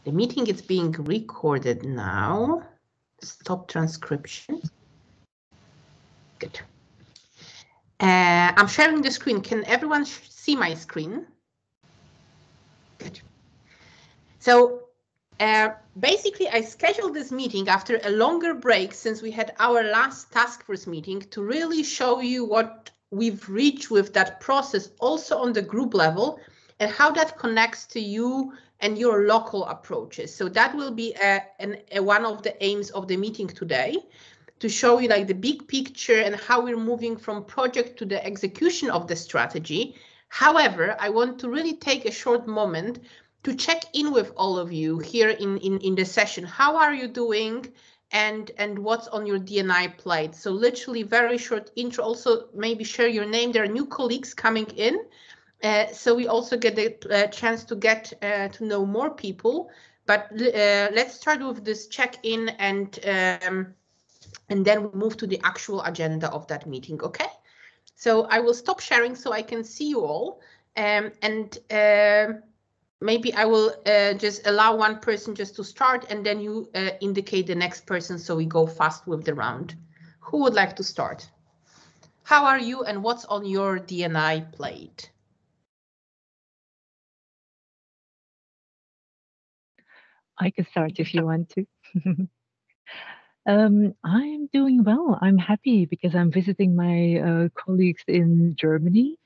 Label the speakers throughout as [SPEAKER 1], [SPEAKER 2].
[SPEAKER 1] The meeting is being recorded now. Stop transcription. Good. I'm sharing the screen. Can everyone see my screen? Good. So basically, I scheduled this meeting after a longer break since we had our last task force meeting to really show you what we've reached with that process also on the group level and how that connects to you and your local approaches. So that will be one of the aims of the meeting today, to show you like the big picture and how we're moving from project to the execution of the strategy. However, I want to really take a short moment to check in with all of you here in the session. How are you doing and what's on your D&I plate? So literally very short intro, also maybe share your name. There are new colleagues coming in. So we also get the chance to get to know more people. But let's start with this check-in and then we move to the actual agenda of that meeting, okay? So I will stop sharing so I can see you all. Maybe I will just allow one person just to start and then you indicate the next person so we go fast with the round. Who would like to start? How are you and what's on your D&I plate?
[SPEAKER 2] I can start if you want to. I'm doing well. I'm happy because I'm visiting my colleagues in Germany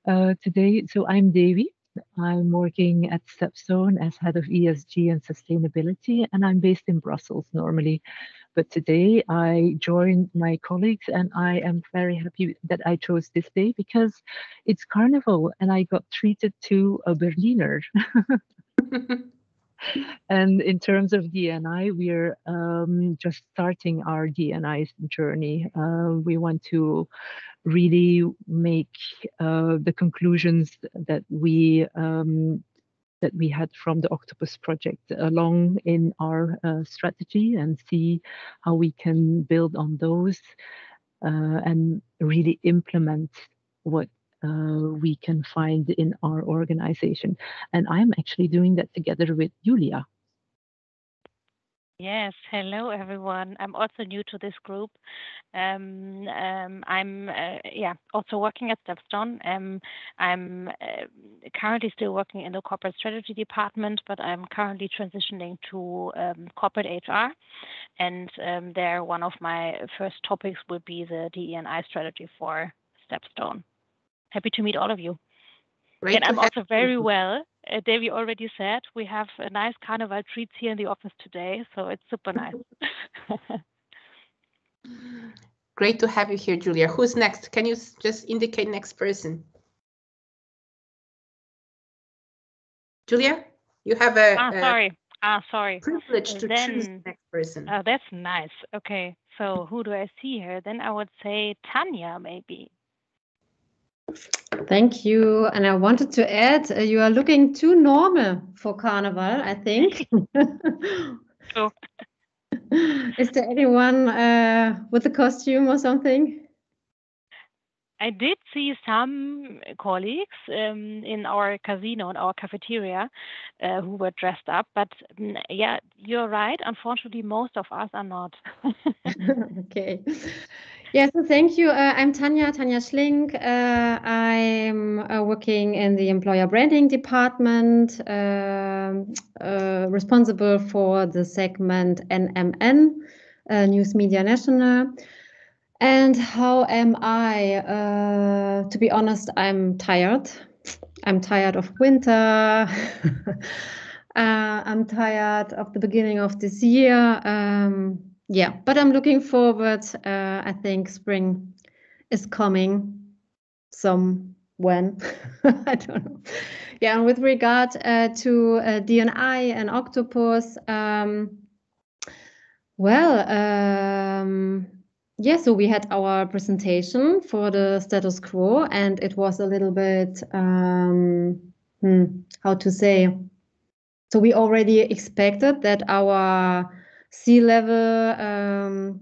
[SPEAKER 2] today. So I'm Devi. I'm working at Stepstone as head of ESG and sustainability, and I'm based in Brussels normally. But today I joined my colleagues, and I am very happy that I chose this day because it's Carnival, and I got treated to a Berliner. And in terms of D&I, we're just starting our D&I journey. We want to really make the conclusions that we had from the Octopus project along in our strategy and see how we can build on those and really implement what we can find in our organization. And I'm actually doing that together with Julia.
[SPEAKER 3] Yes, hello everyone. I'm also new to this group. I'm also working at Stepstone. I'm currently still working in the corporate strategy department, but I'm currently transitioning to corporate HR. And there, one of my first topics will be the DE&I strategy for Stepstone. Happy to meet all of you.
[SPEAKER 1] Great.
[SPEAKER 3] And I'm also very well. Davey already said we have a nice carnival treats here in the office today, so it's super nice.
[SPEAKER 1] Great to have you here, Julia. Who's next? Can you just indicate next person? Julia, you have
[SPEAKER 3] sorry.
[SPEAKER 1] Privilege to choose the next person.
[SPEAKER 3] Oh, that's nice. Okay, so who do I see here? Then I would say Tanya, maybe.
[SPEAKER 4] Thank you. And I wanted to add, you are looking too normal for Carnival, I think.
[SPEAKER 3] Oh.
[SPEAKER 4] Is there anyone with a costume or something?
[SPEAKER 3] I did see some colleagues in our casino, in our cafeteria, who were dressed up. But yeah, you're right. Unfortunately, most of us are not.
[SPEAKER 4] Okay. Yeah, so thank you. I'm Tanya Schlink. I'm working in the employer branding department, responsible for the segment NMN, News Media National. And how am I? To be honest, I'm tired. I'm tired of winter. I'm tired of the beginning of this year. Yeah, but I'm looking forward. I think spring is coming. When I don't know. Yeah, and with regard to D&I and Octopus, yeah, so we had our presentation for the status quo, and it was a little bit, how to say? So we already expected that our C-level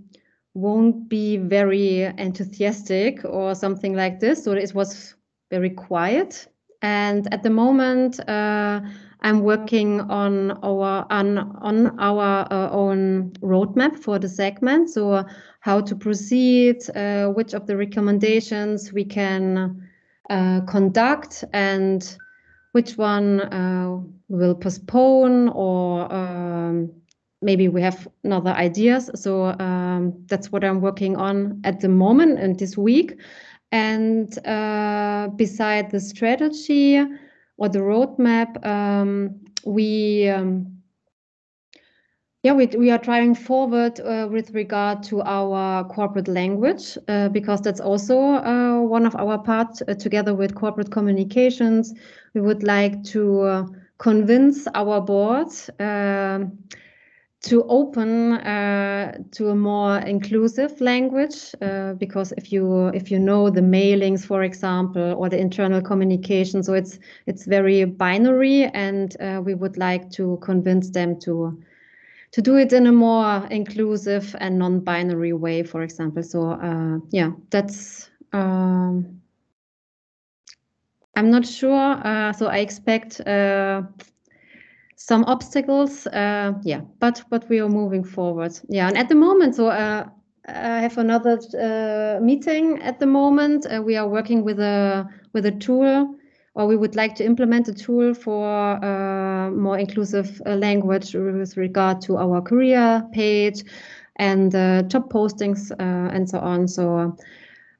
[SPEAKER 4] won't be very enthusiastic or something like this. So it was very quiet. And at the moment, I'm working on our own roadmap for the segment. So how to proceed, which of the recommendations we can conduct, and which one will postpone, or maybe we have other ideas. So that's what I'm working on at the moment and this week. And beside the strategy or the roadmap, we are driving forward with regard to our corporate language, because that's also one of our parts. Together with corporate communications, we would like to convince our board to open to a more inclusive language, because if you know the mailings, for example, or the internal communication, so it's very binary, and we would like to convince them to do it in a more inclusive and non-binary way, for example. So that's I'm not sure. So I expect some obstacles, but we are moving forward. Yeah, and at the moment, so I have another meeting at the moment. We are working with a tool, or we would like to implement a tool for more inclusive language with regard to our career page and job postings and so on. So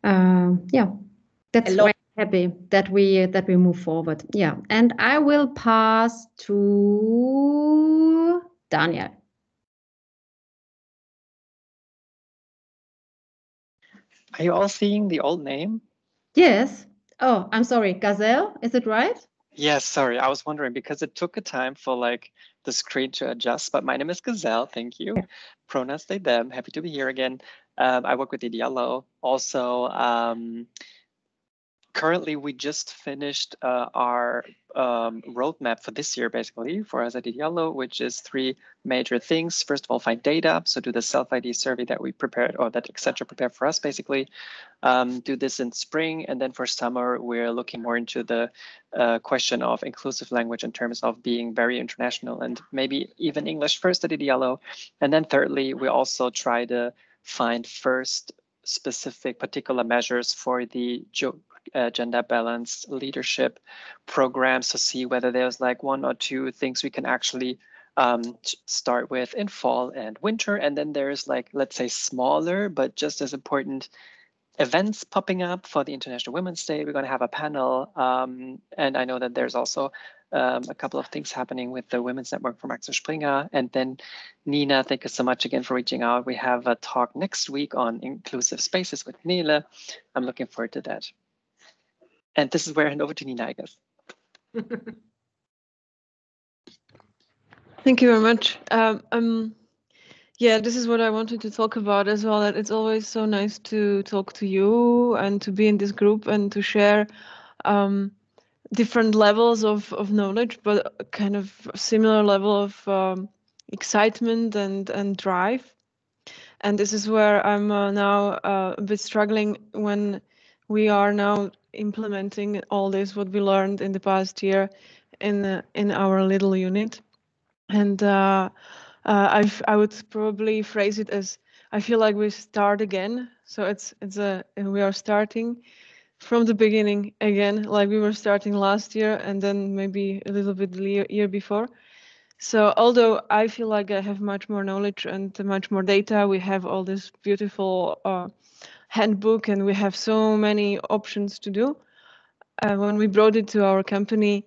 [SPEAKER 4] that's why I'm happy that we move forward. Yeah, and I will pass to Daniel.
[SPEAKER 5] Are you all seeing the old name?
[SPEAKER 4] Yes. Oh, I'm sorry. Gazelle, is it right?
[SPEAKER 5] Yes, sorry. I was wondering because it took a time for like the screen to adjust, but my name is Gazelle. Thank you. Pronouns they, them. Happy to be here again. I work with Diallo. Also, currently, we just finished our roadmap for this year, basically, for us at Diallo, which is 3 major things. First of all, find data. So do the self-ID survey that we prepared, or that Accenture prepared for us, basically. Do this in spring. And then for summer, we're looking more into the question of inclusive language in terms of being very international and maybe even English first at Diallo. And then thirdly, we also try to find first specific particular measures for the gender balanced leadership programs to see whether there's like 1 or 2 things we can actually start with in fall and winter. And then there's like, let's say, smaller, but just as important events popping up for the International Women's Day. We're going to have a panel. And I know that there's also a couple of things happening with the Women's Network from Axel Springer. And then Nina, thank you so much again for reaching out. We have a talk next week on inclusive spaces with Nele. I'm looking forward to that. And this is where I hand over to Nina, I guess.
[SPEAKER 6] Thank you very much. Yeah, this is what I wanted to talk about as well. That it's always so nice to talk to you and to be in this group and to share different levels of knowledge, but kind of similar level of excitement and drive. And this is where I'm now a bit struggling when we are now implementing all this what we learned in the past year in our little unit. And I would probably phrase it as I feel like we start again. So we are starting from the beginning again, like we were starting last year and then maybe a little bit the year before. So although I feel like I have much more knowledge and much more data, we have all this beautiful handbook and we have so many options to do. When we brought it to our company,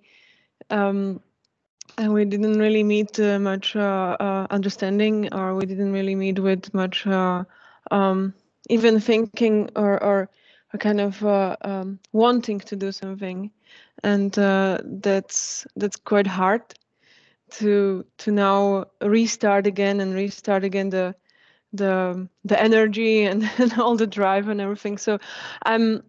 [SPEAKER 6] and we didn't really meet much understanding, or we didn't really meet with much even thinking or kind of wanting to do something, and that's quite hard to now restart again the energy and all the drive and everything. So I'm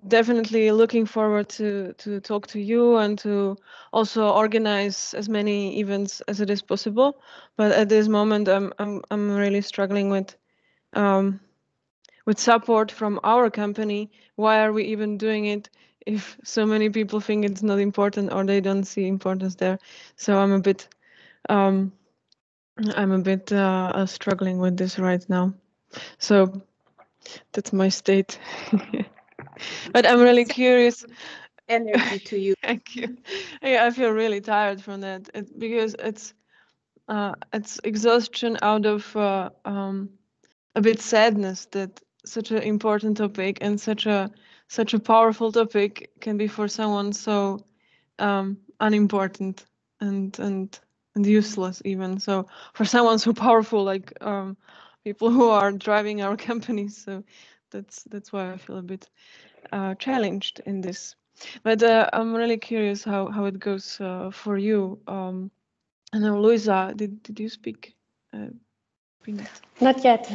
[SPEAKER 6] definitely looking forward to talk to you and to also organize as many events as it is possible. But at this moment, I'm really struggling with support from our company. Why are we even doing it if so many people think it's not important or they don't see importance there. So I'm a bit struggling with this right now. So that's my state. But I'm really curious.
[SPEAKER 1] Energy to you.
[SPEAKER 6] Thank you. Yeah, I feel really tired from that because it's exhaustion out of a bit sadness that such an important topic and such a powerful topic can be for someone so unimportant and useless even. So for someone so powerful like people who are driving our companies. So that's why I feel a bit challenged in this. But I'm really curious how it goes for you. And now, Luisa, did you speak?
[SPEAKER 7] Not yet.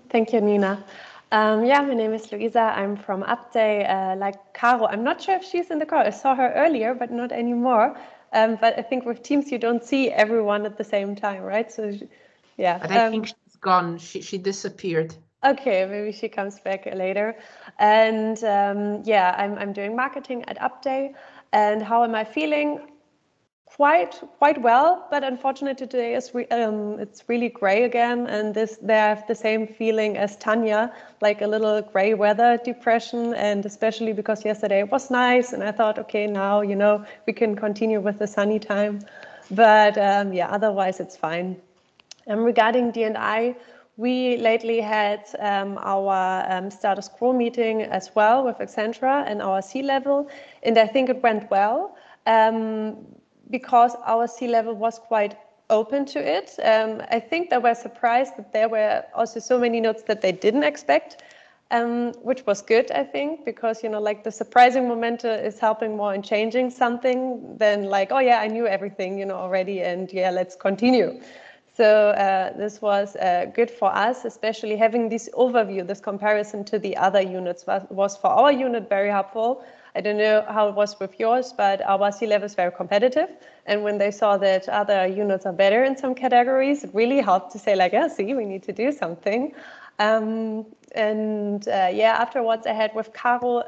[SPEAKER 7] Thank you, Nina. Yeah, my name is Luisa. I'm from Upday. Like Caro, I'm not sure if she's in the call. I saw her earlier, but not anymore. But I think with Teams, you don't see everyone at the same time, right? So, yeah.
[SPEAKER 1] But I think she's gone. She disappeared.
[SPEAKER 7] Okay, maybe she comes back later. And yeah, I'm doing marketing at Upday. And how am I feeling? Quite well, but unfortunately today is it's really gray again, and they have the same feeling as Tanya, like a little gray weather depression, and especially because yesterday it was nice, and I thought, okay, now we can continue with the sunny time, but yeah, otherwise it's fine. Regarding D&I, we lately had our status quo meeting as well with Accenture and our C-level, and I think it went well. Because our C-level was quite open to it. I think they were surprised that there were also so many notes that they didn't expect, which was good, I think, because, like the surprising momentum is helping more in changing something than like, oh yeah, I knew everything, already, and yeah, let's continue. So this was good for us, especially having this overview, this comparison to the other units was for our unit very helpful. I don't know how it was with yours, but our C-level is very competitive. And when they saw that other units are better in some categories, it really helped to say like, yeah, see, we need to do something. Yeah, afterwards I had with Caro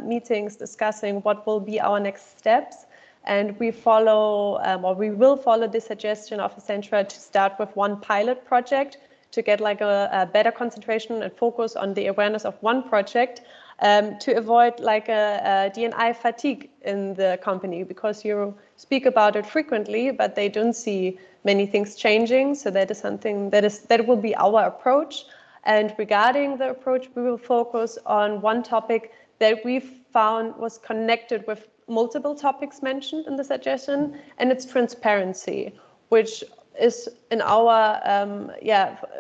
[SPEAKER 7] meetings discussing what will be our next steps. And we follow, or we will follow the suggestion of Accenture to start with one pilot project to get like a better concentration and focus on the awareness of one project. To avoid like a D&I fatigue in the company, because you speak about it frequently, but they don't see many things changing. So that is something that will be our approach. And regarding the approach, we will focus on one topic that we found was connected with multiple topics mentioned in the suggestion, and it's transparency, which is in our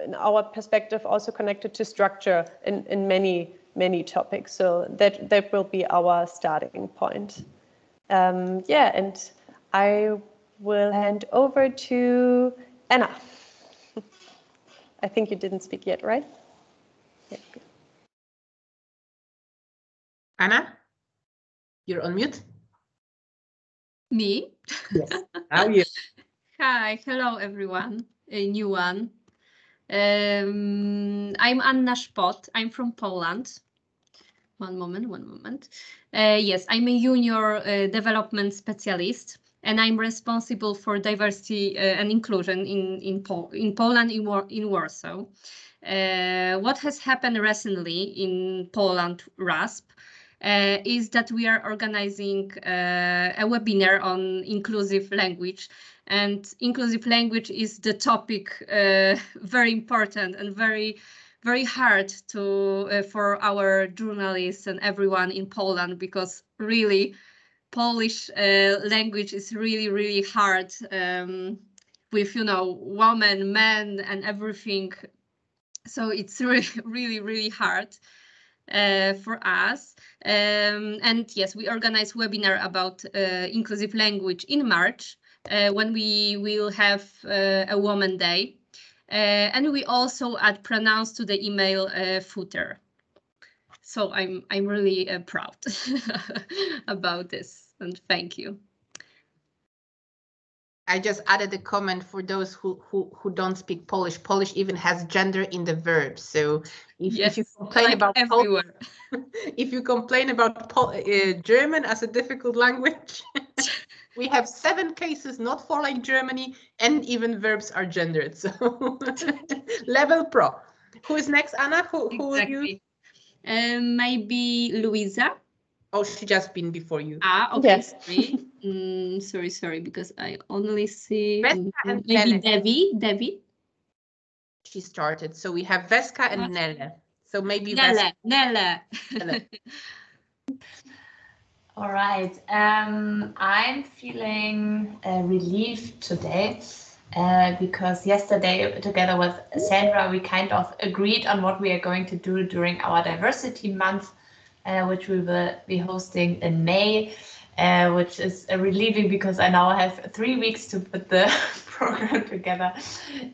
[SPEAKER 7] in our perspective also connected to structure in many topics. So that will be our starting point. Yeah, and I will hand over to Anna. I think you didn't speak yet, right? Yeah.
[SPEAKER 1] Anna, you're on mute.
[SPEAKER 8] Me?
[SPEAKER 1] Yes. How are you?
[SPEAKER 8] Hi, hello everyone. A new one. I'm Anna Szpot. I'm from Poland. One moment. Yes, I'm a junior development specialist, and I'm responsible for diversity and inclusion in Poland, in Warsaw. What has happened recently in Poland, RASP, is that we are organizing a webinar on inclusive language. And inclusive language is the topic very important and very hard to for our journalists and everyone in Poland, because really Polish language is really hard with women, men, and everything. So it's really hard for us. And yes, we organize webinar about inclusive language in March when we will have a Woman Day. And we also add pronouns to the email footer. So I'm really proud about this, and thank you.
[SPEAKER 1] I just added a comment for those who don't speak Polish. Polish even has gender in the verb. So if you complain
[SPEAKER 8] like
[SPEAKER 1] about
[SPEAKER 8] everywhere.
[SPEAKER 1] if you complain about German as a difficult language, we have 7 cases not for like Germany, and even verbs are gendered. So level pro. Who is next, Anna? Who will you?
[SPEAKER 8] Maybe Luisa.
[SPEAKER 1] Oh, she just been before you.
[SPEAKER 8] Ah, okay.
[SPEAKER 7] Yes.
[SPEAKER 8] Sorry, because I only see
[SPEAKER 1] Veska and
[SPEAKER 8] maybe
[SPEAKER 1] Nele.
[SPEAKER 8] Devi.
[SPEAKER 1] She started. So we have Veska and Nele. So maybe Veska.
[SPEAKER 8] Nele.
[SPEAKER 9] All right. I'm feeling relieved today because yesterday, together with Sandra, we kind of agreed on what we are going to do during our diversity month, which we will be hosting in May, which is relieving because I now have 3 weeks to put the program together,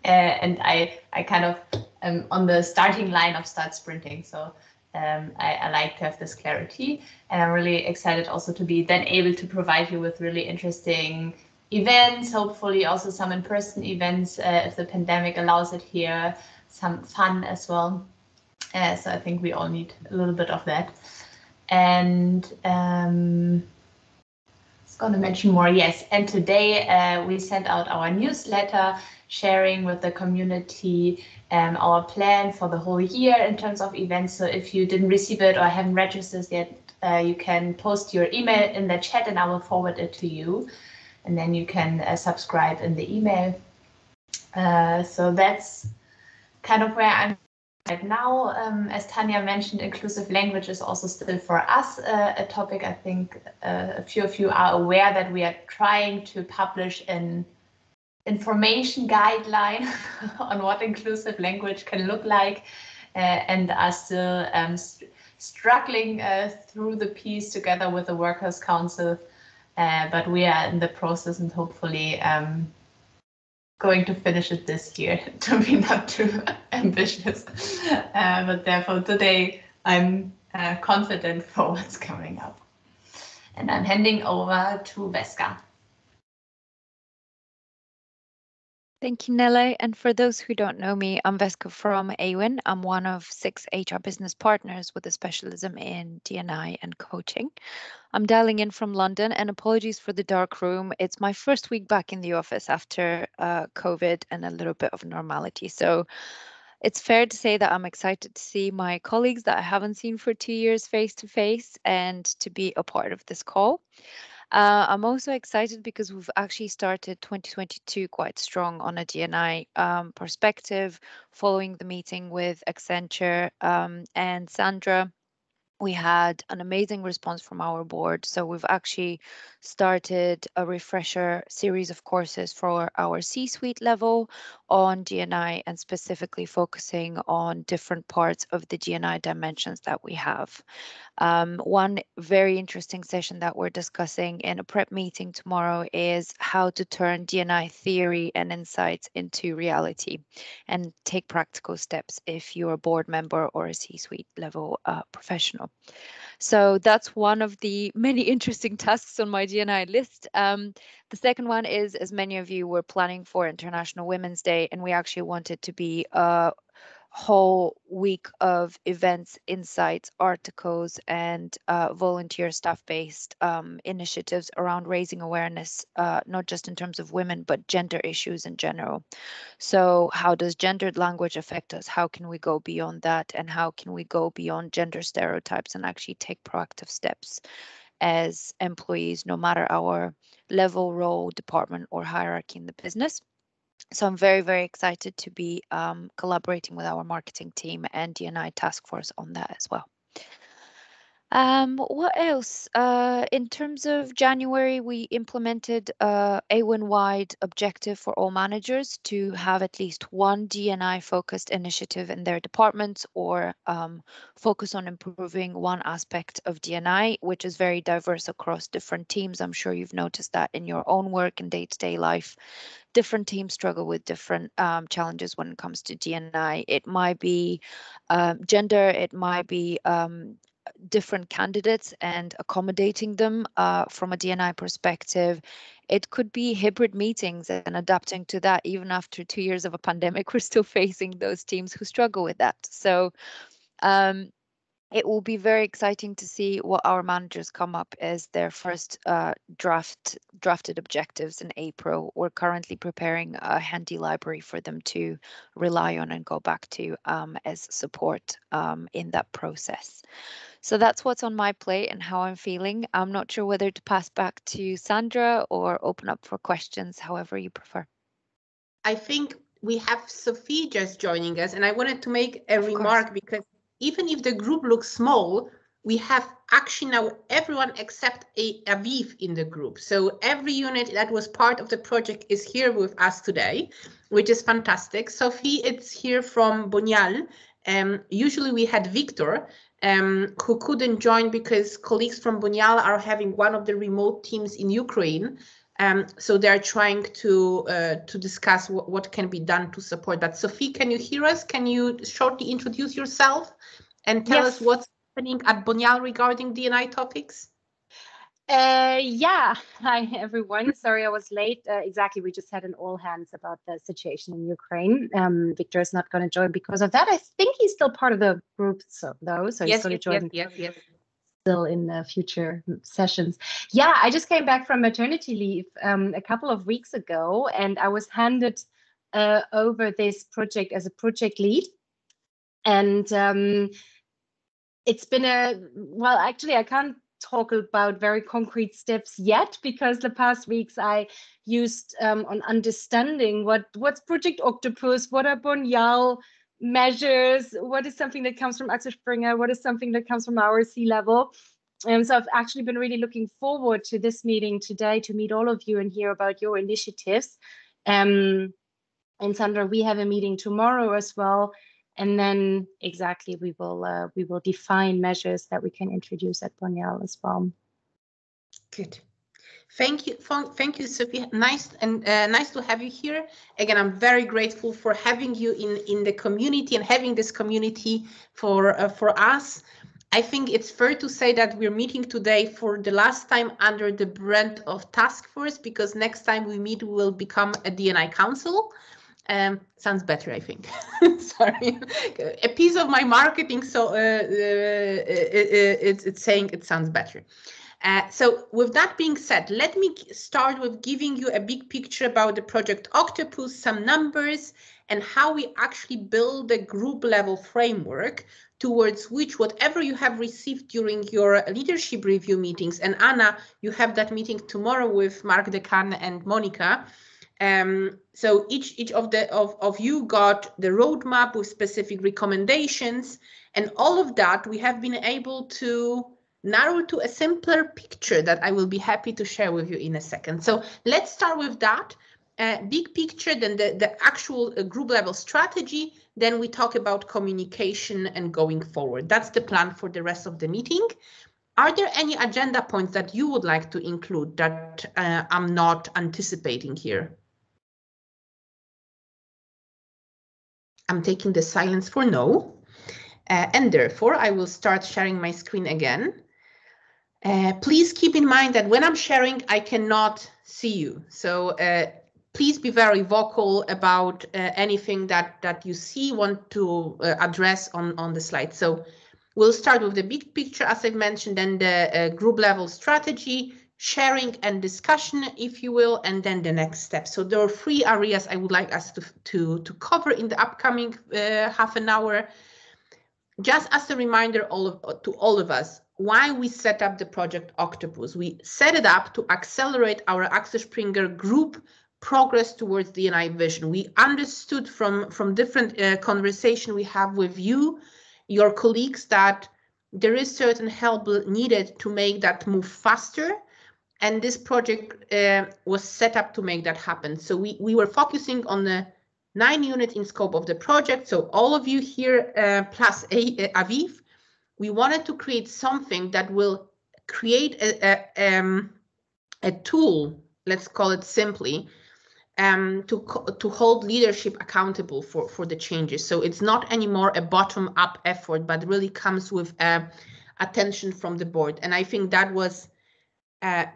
[SPEAKER 9] and I kind of am on the starting line of start sprinting. So I like to have this clarity, and I'm really excited also to be then able to provide you with really interesting events, hopefully also some in-person events if the pandemic allows it here, some fun as well. So I think we all need a little bit of that. And I was going to mention more, yes. And today we sent out our newsletter sharing with the community our plan for the whole year in terms of events. So if you didn't receive it or haven't registered yet, you can post your email in the chat and I will forward it to you. And then you can subscribe in the email. So that's kind of where I'm right now. As Tanya mentioned, inclusive language is also still for us a topic. I think a few of you are aware that we are trying to publish an information guideline on what inclusive language can look like, and are still struggling through the piece together with the Workers' Council. But we are in the process and hopefully going to finish it this year, to be not too ambitious. But therefore today I'm confident for what's coming up. And I'm handing over to Veska.
[SPEAKER 10] Thank you, Nele. And for those who don't know me, I'm Veska from AWIN. I'm one of 6 HR business partners with a specialism in D&I and coaching. I'm dialing in from London, and apologies for the dark room. It's my first week back in the office after COVID and a little bit of normality. So it's fair to say that I'm excited to see my colleagues that I haven't seen for 2 years face to face and to be a part of this call. I'm also excited because we've actually started 2022 quite strong on a D&I perspective, following the meeting with Accenture and Sandra. We had an amazing response from our board. So we've actually started a refresher series of courses for our C-suite level on D&I and specifically focusing on different parts of the D&I dimensions that we have. One very interesting session that we're discussing in a prep meeting tomorrow is how to turn D&I theory and insights into reality and take practical steps if you're a board member or a C-suite level professional. So that's one of the many interesting tasks on my D&I list. The second one is, as many of you were planning for International Women's Day, and we actually wanted to be a whole week of events, insights, articles, and volunteer staff-based initiatives around raising awareness, not just in terms of women, but gender issues in general. So how does gendered language affect us? How can we go beyond that? And how can we go beyond gender stereotypes and actually take proactive steps as employees, no matter our level, role, department, or hierarchy in the business? So I'm very, very excited to be collaborating with our marketing team and D&I Taskforce on that as well. What else? In terms of January, we implemented a AWIN-wide objective for all managers to have at least one D&I focused initiative in their departments or focus on improving one aspect of D&I, which is very diverse across different teams. I'm sure you've noticed that in your own work and day-to-day life. Different teams struggle with different challenges when it comes to D&I. It might be gender, it might be different candidates and accommodating them from a D&I perspective. It could be hybrid meetings and adapting to that. Even after 2 years of a pandemic, we're still facing those teams who struggle with that. So it will be very exciting to see what our managers come up as their first drafted objectives in April. We're currently preparing a handy library for them to rely on and go back to as support in that process. So that's what's on my plate and how I'm feeling. I'm not sure whether to pass back to Sandra or open up for questions, however you prefer.
[SPEAKER 1] I think we have Sophie just joining us, and I wanted to make a remark because even if the group looks small, we have actually now everyone except Aviv in the group. So every unit that was part of the project is here with us today, which is fantastic. Sophie, it's here from Bonial. Usually we had Victor, who couldn't join because colleagues from Bonial are having one of the remote teams in Ukraine. So they're trying to discuss what can be done to support that. Sophie, can you hear us? Can you shortly introduce yourself and tell us what's happening at Bonial regarding D&I topics?
[SPEAKER 11] Yeah, hi everyone. Sorry I was late. Exactly, we just had an all hands about the situation in Ukraine. Victor is not going to join because of that. I think he's still part of the group, though. So he's going to join.
[SPEAKER 1] Yes.
[SPEAKER 11] Still in future sessions. Yeah, I just came back from maternity leave a couple of weeks ago, and I was handed over this project as a project lead. And it's been actually I can't talk about very concrete steps yet because the past weeks I used on understanding what's Project Octopus, what are Bonial measures, what is something that comes from Axel Springer, what is something that comes from our C-level. And so I've actually been really looking forward to this meeting today to meet all of you and hear about your initiatives. And Sandra, we have a meeting tomorrow as well. And then exactly we will define measures that we can introduce at Bonial as well.
[SPEAKER 1] Good. Thank you, Sophie. Nice to have you here. Again, I'm very grateful for having you in the community and having this community for us. I think it's fair to say that we're meeting today for the last time under the brand of Taskforce, because next time we meet, we will become a D&I council. Sounds better, I think. Sorry, a piece of my marketing, so it's saying it sounds better. So with that being said, let me start with giving you a big picture about the Project Octopus, some numbers, and how we actually build a group level framework towards which whatever you have received during your leadership review meetings, and Anna, you have that meeting tomorrow with Mark Decan and Monica. So each of you got the roadmap with specific recommendations, and all of that we have been able to narrow to a simpler picture that I will be happy to share with you in a second. So let's start with that big picture, then the actual group level strategy, then we talk about communication and going forward. That's the plan for the rest of the meeting. Are there any agenda points that you would like to include that I'm not anticipating here? I'm taking the silence for no, and therefore I will start sharing my screen again. Please keep in mind that when I'm sharing, I cannot see you. So please be very vocal about anything that you see, want to address on the slide. So we'll start with the big picture, as I've mentioned, then the group level strategy, sharing and discussion, if you will, and then the next step. So there are 3 areas I would like us to cover in the upcoming half an hour. Just as a reminder to all of us, why we set up the Project Octopus. We set it up to accelerate our Axel Springer group progress towards the D&I vision. We understood from different conversation we have with you, your colleagues, that there is certain help needed to make that move faster. And this project was set up to make that happen. So we were focusing on the 9 units in scope of the project. So all of you here, plus Aviv, we wanted to create something that will create a tool, let's call it simply, to hold leadership accountable for the changes. So it's not anymore a bottom-up effort, but really comes with attention from the board. And I think that was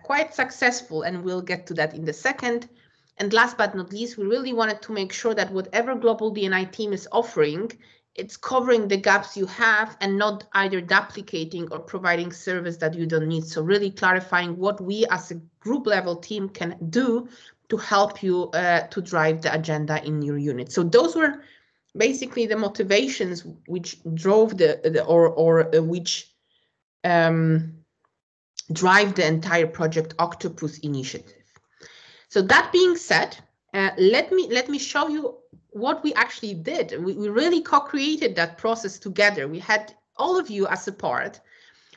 [SPEAKER 1] quite successful, and we'll get to that in a second. And last but not least, we really wanted to make sure that whatever global D&I team is offering, it's covering the gaps you have and not either duplicating or providing service that you don't need. So really clarifying what we as a group level team can do to help you to drive the agenda in your unit. So those were basically the motivations which drove which drive the entire Project Octopus initiative. So that being said, let me show you what we actually did. We really co-created that process together. We had all of you as a part.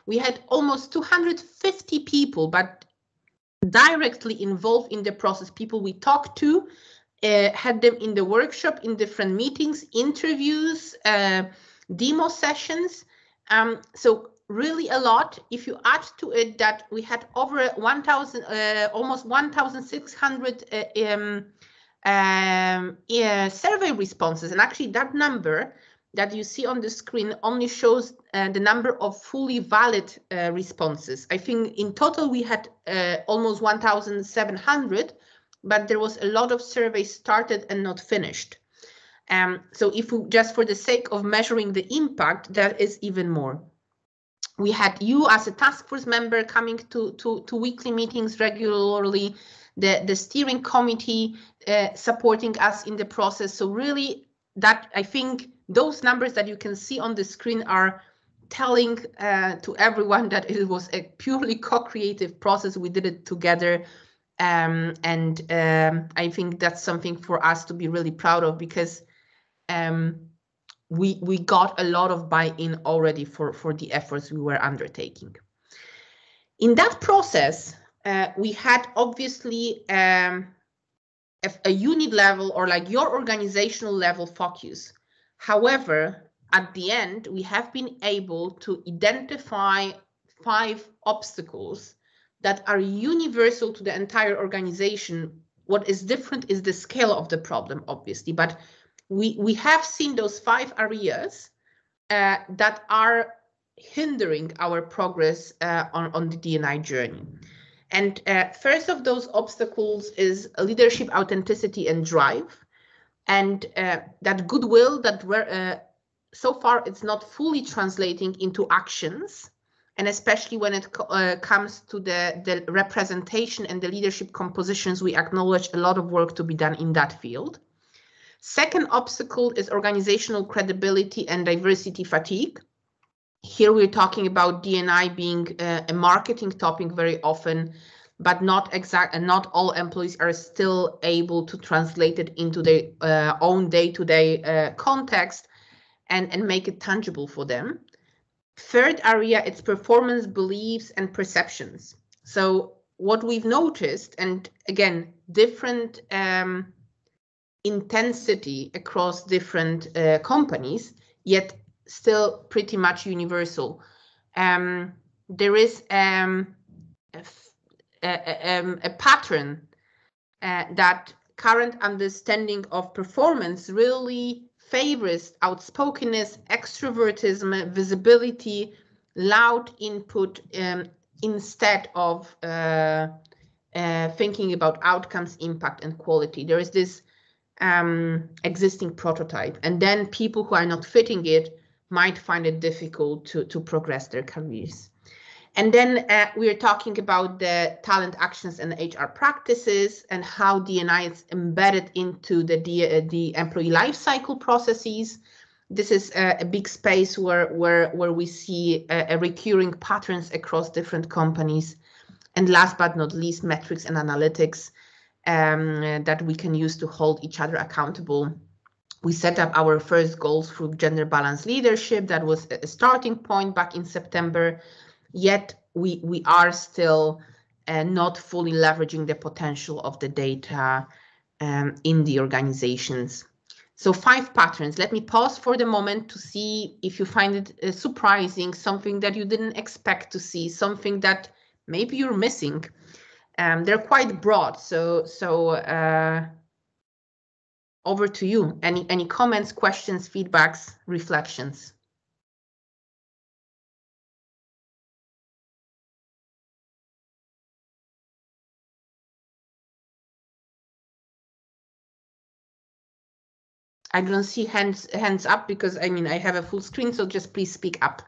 [SPEAKER 1] We had almost 250 people, but directly involved in the process. People we talked to, had them in the workshop, in different meetings, interviews, demo sessions. So really a lot. If you add to it that we had over 1,000, almost 1,600 survey responses, and actually that number that you see on the screen only shows the number of fully valid responses. I think in total we had almost 1,700, but there was a lot of surveys started and not finished. So if we, just for the sake of measuring the impact, that is even more. We had you as a task force member coming to weekly meetings regularly, the steering committee supporting us in the process. So really that, I think those numbers that you can see on the screen are telling to everyone that it was a purely co-creative process. We did it together. I think that's something for us to be really proud of, because we got a lot of buy-in already for the efforts we were undertaking. In that process, we had obviously a unit level or like your organizational level focus. However, at the end, we have been able to identify 5 obstacles that are universal to the entire organization. What is different is the scale of the problem, obviously, but we have seen those 5 areas that are hindering our progress on the D&I journey. And first of those obstacles is leadership authenticity and drive, and that goodwill that so far it's not fully translating into actions. And especially when it comes to the representation and the leadership compositions, we acknowledge a lot of work to be done in that field. Second obstacle is organizational credibility and diversity fatigue. Here we're talking about D&I being a marketing topic very often, but not all employees are still able to translate it into their own day-to-day context and make it tangible for them. Third area, it's performance beliefs and perceptions. So what we've noticed, and again, different intensity across different companies, yet still pretty much universal. There is a pattern that current understanding of performance really favors outspokenness, extrovertism, visibility, loud input, instead of thinking about outcomes, impact, and quality. There is this existing prototype, and then people who are not fitting it might find it difficult to progress their careers. And then we are talking about the talent actions and HR practices and how D&I is embedded into the employee life cycle processes. This is a big space where we see a recurring patterns across different companies. And last but not least, metrics and analytics that we can use to hold each other accountable. We set up our first goals through gender balanced leadership. That was a starting point back in September. Yet we are still not fully leveraging the potential of the data in the organizations. So 5 patterns. Let me pause for the moment to see if you find it surprising, something that you didn't expect to see, something that maybe you're missing. They're quite broad, so over to you. Any comments, questions, feedbacks, reflections? I don't see hands up because I mean I have a full screen, so just please speak up.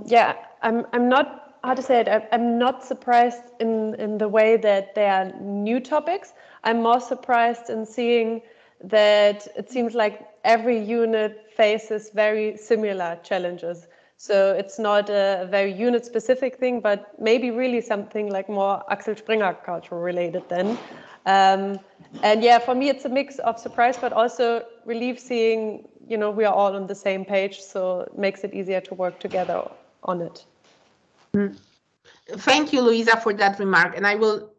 [SPEAKER 7] Yeah, I'm not, how to say it, I'm not surprised in the way that there are new topics. I'm more surprised in seeing that it seems like every unit faces very similar challenges. So it's not a very unit specific thing, but maybe really something like more Axel Springer culture related then. And yeah, for me, it's a mix of surprise, but also relief seeing, you know, we are all on the same page, so it makes it easier to work together on it.
[SPEAKER 1] Thank you, Luisa, for that remark. And I will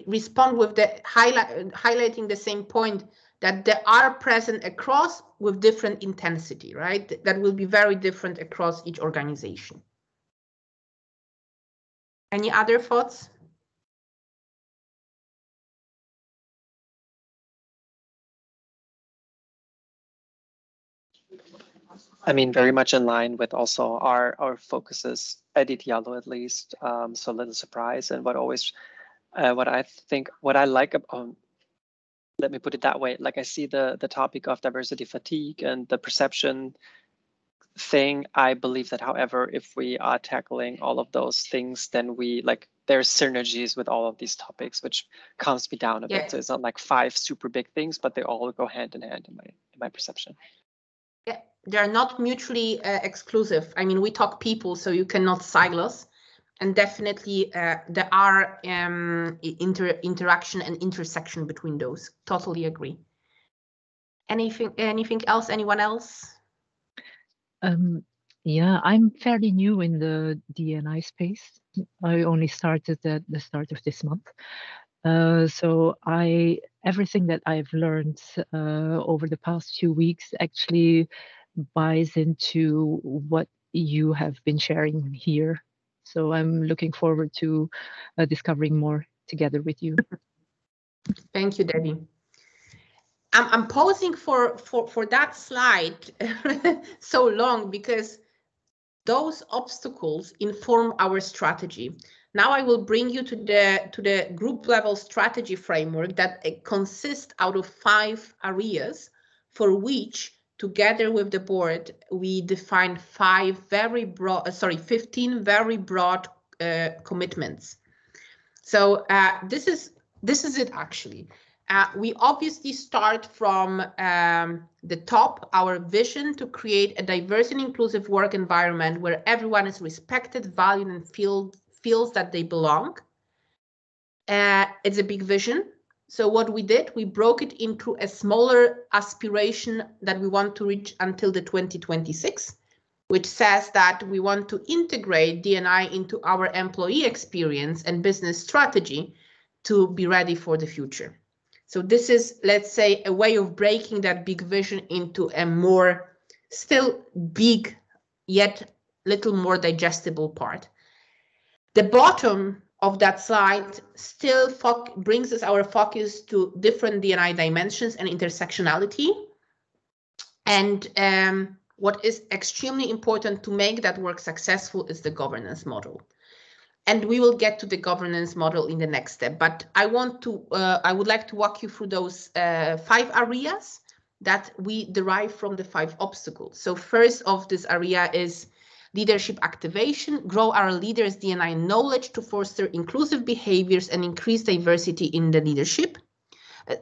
[SPEAKER 1] respond with the highlighting the same point that they are present across with different intensity, right? That will be very different across each organization. Any other thoughts?
[SPEAKER 5] I mean, very much in line with also our focuses at Itialo, at least. So a little surprise, and what I like about, let me put it that way, like I see the topic of diversity fatigue and the perception thing. I believe that, however, if we are tackling all of those things, then there's synergies with all of these topics, which calms me down a bit. So it's not like 5 super big things, but they all go hand in hand in my perception.
[SPEAKER 1] Yeah, they're not mutually exclusive. I mean, we talk people, so you cannot silos, and definitely there are interaction and intersection between those. Totally agree. Anything else? Anyone else?
[SPEAKER 2] Yeah, I'm fairly new in the D&I space. I only started at the start of this month. So everything that I've learned over the past few weeks actually buys into what you have been sharing here. So I'm looking forward to discovering more together with you.
[SPEAKER 1] Thank you, Debbie. I'm pausing for that slide so long because those obstacles inform our strategy. Now I will bring you to the group level strategy framework that consists out of 5 areas for which, together with the board, we define 15 very broad commitments. So this is it actually. We obviously start from the top, our vision to create a diverse and inclusive work environment where everyone is respected, valued, and feels that they belong. It's a big vision. So what we did, we broke it into a smaller aspiration that we want to reach until the 2026, which says that we want to integrate D&I into our employee experience and business strategy to be ready for the future. So this is, let's say, a way of breaking that big vision into a more still big, yet little more digestible part. The bottom of that slide still brings us our focus to different D&I dimensions and intersectionality. And what is extremely important to make that work successful is the governance model. And we will get to the governance model in the next step. But I would like to walk you through those 5 areas that we derive from the 5 obstacles. So first of this area is leadership activation, grow our leaders' D&I knowledge to foster inclusive behaviors and increase diversity in the leadership. I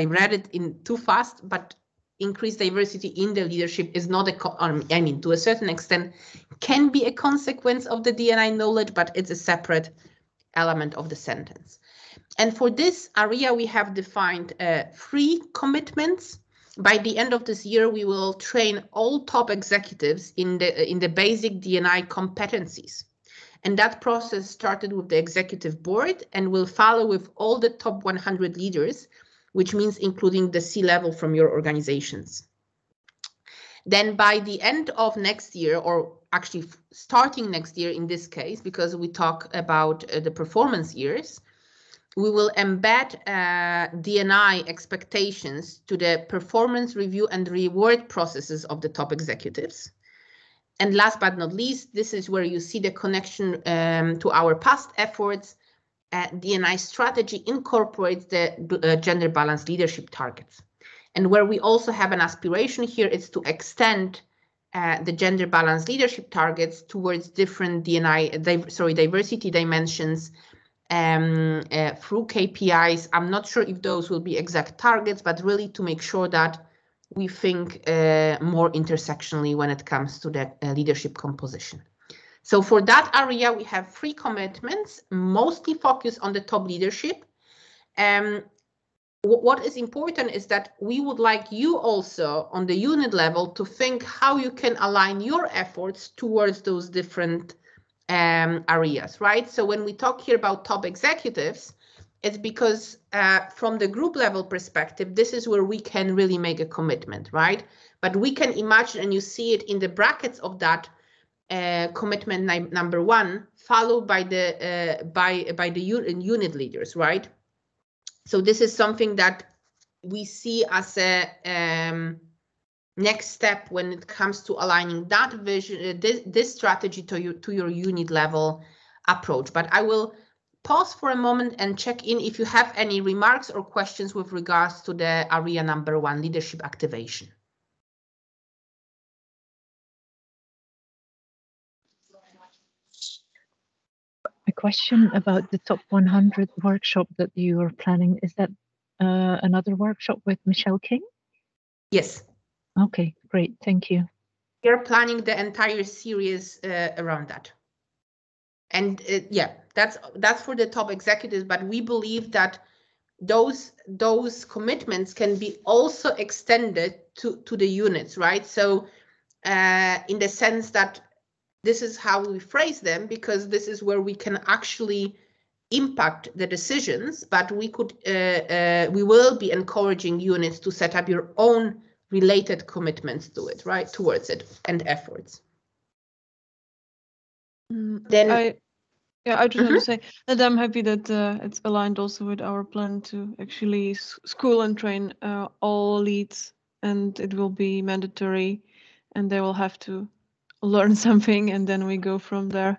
[SPEAKER 1] read it in too fast, but increased diversity in the leadership is not to a certain extent can be a consequence of the D&I knowledge, but it's a separate element of the sentence. And for this area, we have defined 3 commitments. By the end of this year, we will train all top executives in the basic D&I competencies. And that process started with the executive board and will follow with all the top 100 leaders, which means including the C-level from your organizations. Then by the end of next year, or actually starting next year in this case, because we talk about the performance years, we will embed D&I expectations to the performance review and reward processes of the top executives. And last but not least, this is where you see the connection to our past efforts. D&I strategy incorporates the gender balanced leadership targets. And where we also have an aspiration here is to extend the gender balanced leadership targets towards different diversity dimensions through KPIs. I'm not sure if those will be exact targets, but really to make sure that we think more intersectionally when it comes to the leadership composition. So for that area, we have 3 commitments, mostly focused on the top leadership. What is important is that we would like you also on the unit level to think how you can align your efforts towards those different areas, right? So when we talk here about top executives, it's because from the group level perspective, this is where we can really make a commitment, right? But we can imagine, and you see it in the brackets of that commitment number 1, followed by the unit leaders, right? So this is something that we see as a next step when it comes to aligning that vision, this strategy to your unit level approach. But I will pause for a moment and check in if you have any remarks or questions with regards to the area number 1, leadership activation.
[SPEAKER 2] A question about the top 100 workshop that you are planning. Is that another workshop with Michelle King?
[SPEAKER 1] Yes.
[SPEAKER 2] Okay, great. Thank you.
[SPEAKER 1] We're planning the entire series around that. And yeah, that's for the top executives, but we believe that those commitments can be also extended to the units, right? So in the sense that this is how we phrase them, because this is where we can actually impact the decisions, but we will be encouraging units to set up your own related commitments to it, right, towards it, and efforts. Then
[SPEAKER 6] I just want to say that I'm happy that it's aligned also with our plan to actually school and train all leads, and it will be mandatory, and they will have to learn something, and then we go from there.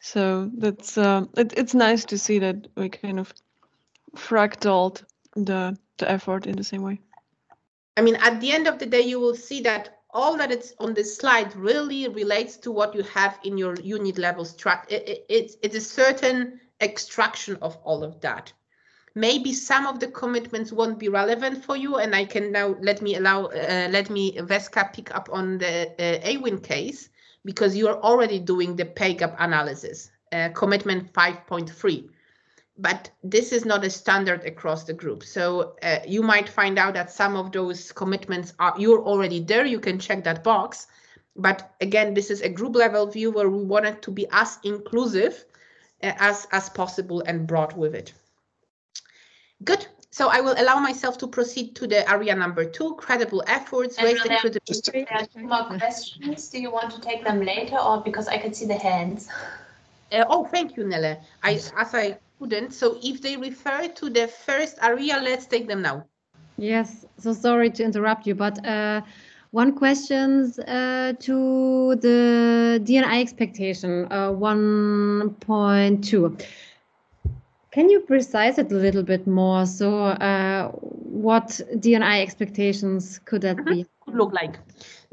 [SPEAKER 6] So that's it's nice to see that we kind of fractaled the effort in the same way.
[SPEAKER 1] I mean, at the end of the day, you will see that all that it's on this slide really relates to what you have in your unit level strategy. It's a certain extraction of all of that. Maybe some of the commitments won't be relevant for you, and I can now let me Veska pick up on the AWIN case, because you are already doing the pay gap analysis, commitment 5.3. But this is not a standard across the group. So you might find out that some of those commitments you're already there, you can check that box. But again, this is a group level view where we wanted to be as inclusive as possible and broad with it. Good. So I will allow myself to proceed to the area number 2, credible efforts.
[SPEAKER 9] There are 2 more questions. Do you want to take them later, or because I can see the hands?
[SPEAKER 1] Oh, thank you, Nele. I couldn't. So if they refer to the first area, let's take them now.
[SPEAKER 4] Yes. So sorry to interrupt you, but one question to the D&I expectation 1.2. Can you precise it a little bit more? So what D&I expectations could that be?
[SPEAKER 1] Could look like?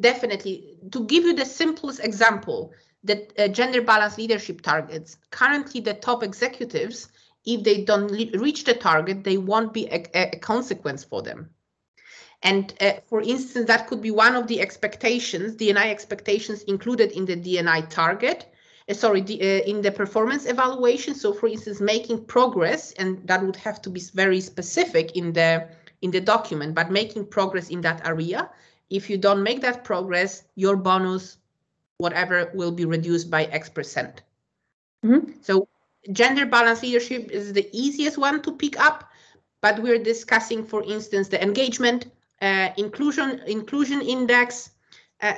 [SPEAKER 1] Definitely. To give you the simplest example, the gender balance leadership targets, currently the top executives, if they don't reach the target, they won't be a consequence for them. And for instance, that could be one of the expectations, D&I expectations included in the D&I target, in the performance evaluation. So for instance, making progress, and that would have to be very specific in the document, but making progress in that area. If you don't make that progress, your bonus, whatever, will be reduced by X%. So gender balance leadership is the easiest one to pick up, but we're discussing, for instance, the engagement, inclusion index.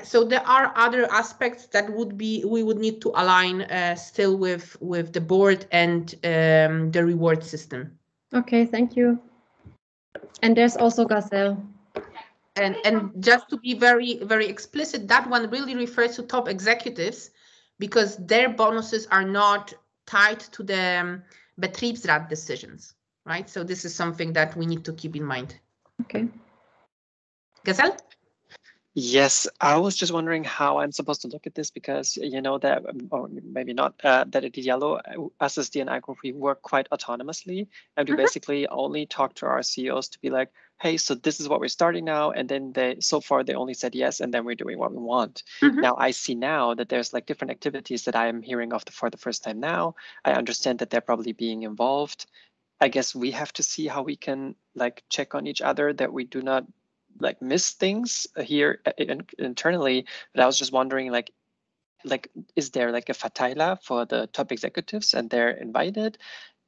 [SPEAKER 1] So there are other aspects that we would need to align still with the board and the reward system.
[SPEAKER 4] Okay, thank you. And there's also Gazelle.
[SPEAKER 1] And just to be very, very explicit, that one really refers to top executives, because their bonuses are not tied to the Betriebsrat decisions, right? So this is something that we need to keep in mind.
[SPEAKER 4] Okay.
[SPEAKER 1] Gazelle?
[SPEAKER 5] Yes, I was just wondering how I'm supposed to look at this, because you know that, or maybe not, that at Yellow, us as DNI group, we work quite autonomously, and we basically only talk to our CEOs to be like, hey, so this is what we're starting now, and then so far they only said yes, and then we're doing what we want. Now I see now that there's like different activities that I am hearing of for the first time now. I understand that they're probably being involved. I guess we have to see how we can like check on each other that we do not like miss things here internally. But I was just wondering, like is there like a Verteiler for the top executives and they're invited?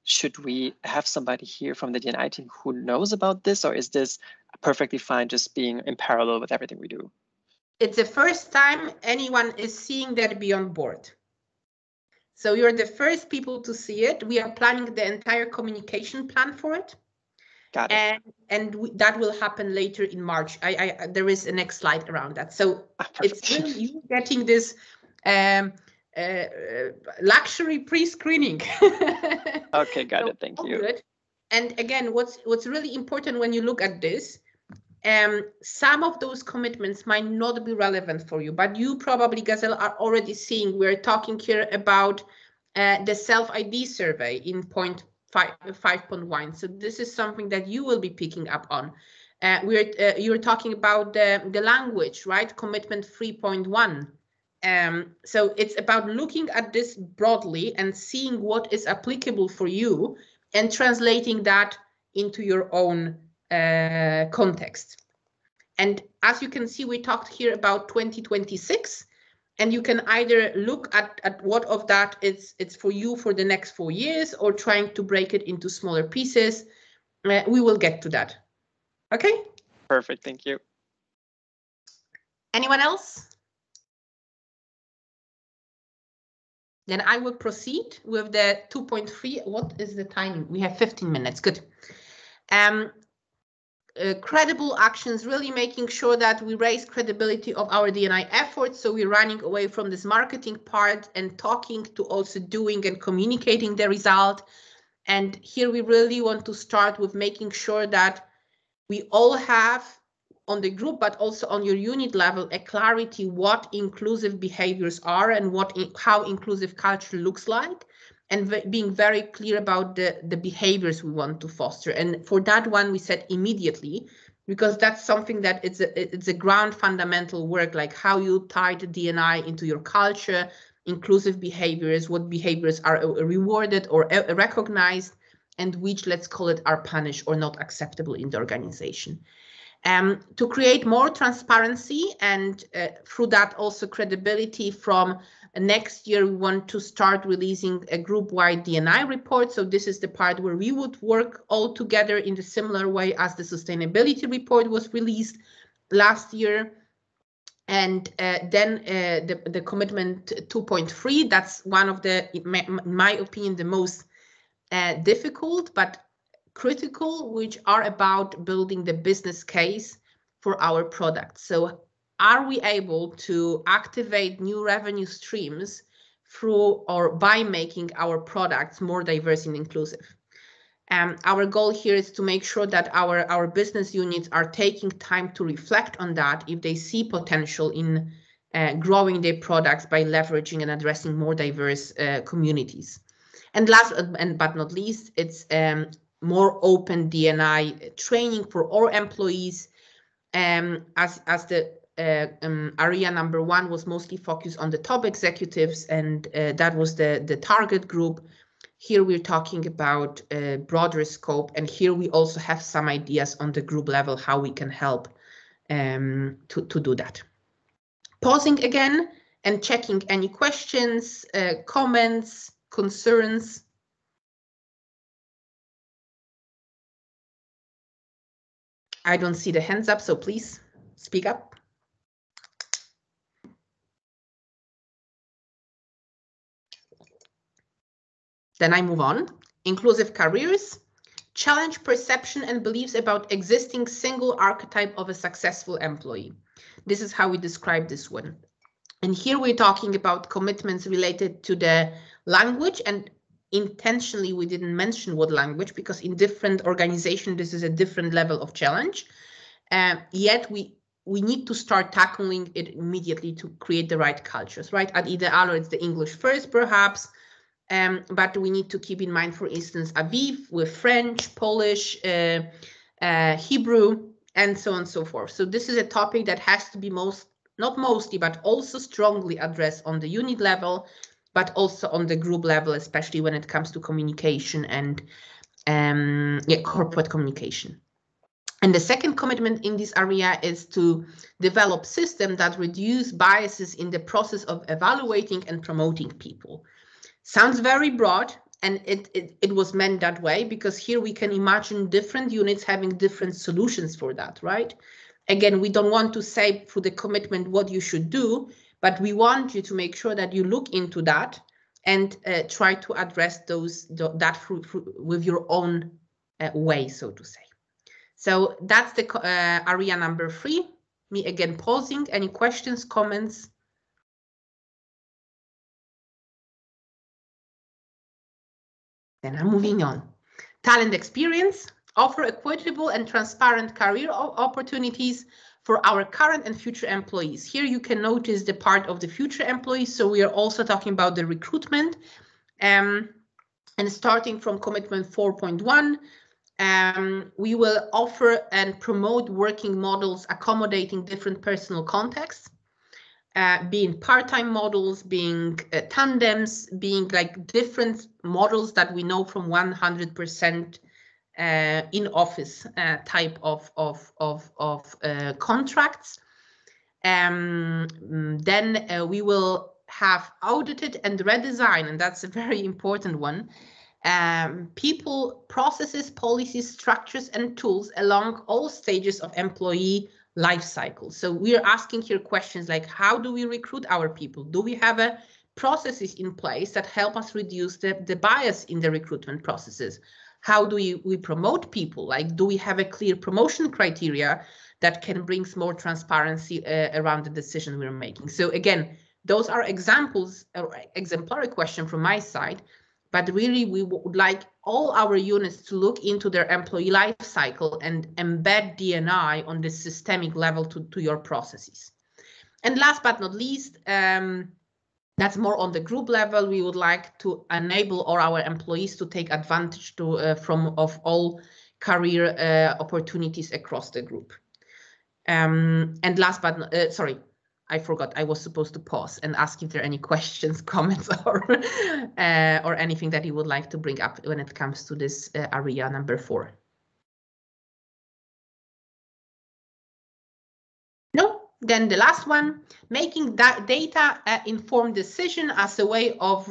[SPEAKER 5] Should we have somebody here from the DNI team who knows about this, or is this perfectly fine just being in parallel with everything we do?
[SPEAKER 1] It's the first time anyone is seeing that be on board. So you're the first people to see it. We are planning the entire communication plan for it.
[SPEAKER 5] Got it.
[SPEAKER 1] And that will happen later in March. There is a next slide around that. So it's really you getting this luxury pre-screening.
[SPEAKER 5] Okay, got it. Thank you.
[SPEAKER 1] Good. And again, what's really important when you look at this, some of those commitments might not be relevant for you, but you probably, Gazelle, are already seeing we're talking here about the self-ID survey in point 5.1. So this is something that you will be picking up on. You're talking about the language, right? Commitment 3.1. So it's about looking at this broadly and seeing what is applicable for you and translating that into your own context. And as you can see, we talked here about 2026. And you can either look at what of that it's for you for the next 4 years, or trying to break it into smaller pieces. We will get to that. Okay?
[SPEAKER 5] Perfect. Thank you.
[SPEAKER 1] Anyone else? Then I will proceed with the 2.3. What is the timing? We have 15 minutes. Good. Credible actions, really making sure that we raise credibility of our DNI efforts. So we're running away from this marketing part and talking to also doing and communicating the result. And here we really want to start with making sure that we all have on the group, but also on your unit level, a clarity what inclusive behaviors are and how inclusive culture looks like, and being very clear about the behaviors we want to foster. And for that one, we said immediately, because that's something that it's a ground fundamental work, like how you tie the DNI into your culture, inclusive behaviors, what behaviors are rewarded or recognized, and which, let's call it, are punished or not acceptable in the organization. To create more transparency and through that also credibility from next year, we want to start releasing a group-wide DNI report. So this is the part where we would work all together in the similar way as the sustainability report was released last year. And then the commitment 2.3, that's one of the, in my opinion, the most difficult but critical, which are about building the business case for our product. So are we able to activate new revenue streams through or by making our products more diverse and inclusive? Our goal here is to make sure that our business units are taking time to reflect on that if they see potential in growing their products by leveraging and addressing more diverse communities. And last but not least, it's more open DNI training for all employees, as the area number 1 was mostly focused on the top executives, and that was the target group. Here we're talking about a broader scope, and here we also have some ideas on the group level how we can help to do that. Pausing again and checking any questions, comments, concerns. I don't see the hands up, so please speak up. Then I move on. Inclusive careers. Challenge perception and beliefs about existing single archetype of a successful employee. This is how we describe this one. And here we're talking about commitments related to the language, and intentionally we didn't mention what language, because in different organizations this is a different level of challenge. Yet we need to start tackling it immediately to create the right cultures, right? At Idealo, it's the English first, perhaps, but we need to keep in mind, for instance, Aviv with French, Polish, Hebrew, and so on and so forth. So this is a topic that has to be not mostly, but also strongly addressed on the unit level, but also on the group level, especially when it comes to communication and corporate communication. And the second commitment in this area is to develop systems that reduce biases in the process of evaluating and promoting people. Sounds very broad, and it was meant that way, because here we can imagine different units having different solutions for that, right? Again, we don't want to say through the commitment what you should do, but we want you to make sure that you look into that and try to address that with your own way, so to say. So that's the area number 3. Me again pausing. Any questions, comments? Then I'm moving on. Talent experience. Offer equitable and transparent career opportunities for our current and future employees. Here you can notice the part of the future employees. So we are also talking about the recruitment. And starting from commitment 4.1, we will offer and promote working models accommodating different personal contexts, being part-time models, being tandems, being like different models that we know from 100% in-office type of contracts. Then we will have audited and redesigned, and that's a very important one, people, processes, policies, structures, and tools along all stages of employee life cycle. So we are asking here questions like, how do we recruit our people? Do we have processes in place that help us reduce the bias in the recruitment processes? How do we promote people? Like, do we have a clear promotion criteria that can bring more transparency around the decision we're making? So again, those are examples, exemplary question from my side, but really we would like all our units to look into their employee life cycle and embed D&I on this systemic level to your processes. And last but not least, that's more on the group level. We would like to enable all our employees to take advantage of all career opportunities across the group. And last but not, sorry, I forgot. I was supposed to pause and ask if there are any questions, comments, or anything that you would like to bring up when it comes to this area number 4. No. Then the last one, making that data informed decision as a way of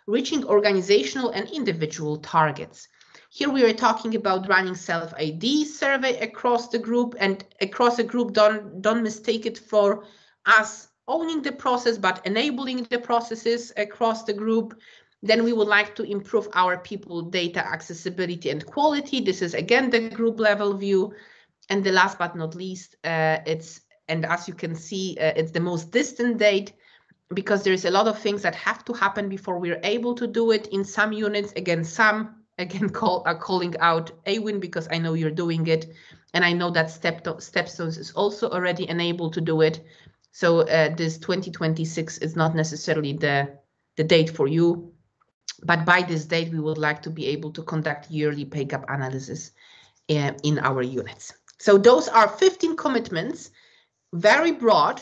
[SPEAKER 1] reaching organizational and individual targets. Here we are talking about running self-ID survey across the group, and across the group, don't mistake it for us owning the process, but enabling the processes across the group. Then we would like to improve our people data accessibility and quality. This is again the group level view. And the last but not least, and as you can see, it's the most distant date, because there's a lot of things that have to happen before we're able to do it in some units. Again, calling out Awin, because I know you're doing it, and I know that Stepstones is also already enabled to do it. So this 2026 is not necessarily the date for you, but by this date we would like to be able to conduct yearly pay gap analysis in our units. So those are 15 commitments. Very broad,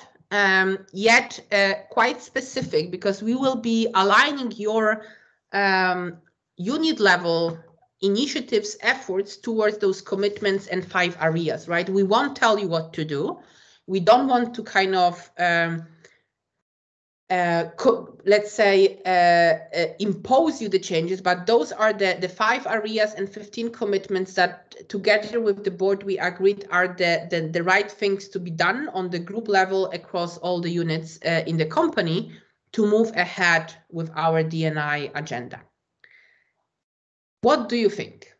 [SPEAKER 1] yet quite specific, because we will be aligning your unit level initiatives, efforts towards those commitments and 5 areas, right? We won't tell you what to do. We don't want to kind of, let's say, impose you the changes, but those are the 5 areas and 15 commitments that together with the board we agreed are the right things to be done on the group level across all the units in the company to move ahead with our D&I agenda. What do you think?